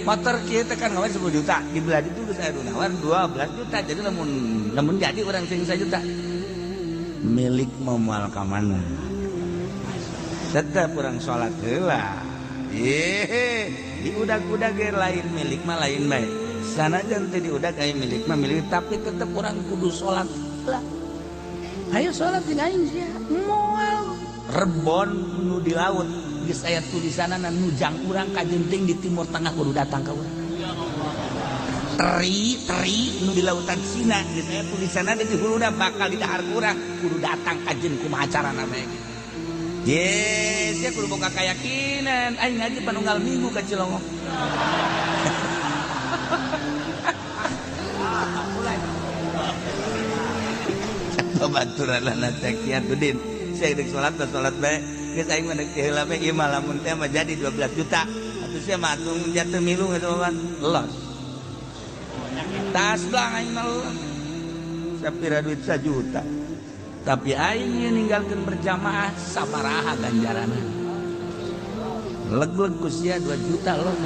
motor kita kan ngawar 10 juta di beladi dulu saya nawar 12 juta jadi namun jadi orang sing 1 juta milik memual ka mana tetap orang sholat heula di udah ge lain milik mah lain bae sanajan teh di udah kayak milik mah milik tapi tetap orang kudu sholat heula ayo sholat jeung aing sia moal rebon nu di laut geus aya tulisanana nujang urang ka jenting di timur tengah kudu datang ka urang teri nu di lautan Cina geus aya tulisanana di huluna bakal di dahar urang kudu datang ka jeung kumaha carana bae yes ya kudu boga kayakinan aing ngaji panunggal minggu ka Cilongok baturan lana takiat bedin saya dek sholat baik geus aing mah dek heula mah ieu mah lamun teh mah jadi 12 juta atuh sia mah atung jatuh milu eta mah los tas blang aing mah sapira duit 1 juta tapi aing ninggalkeun berjamaah sabaraha ganjaranna leg-leg ku sia 2 juta loh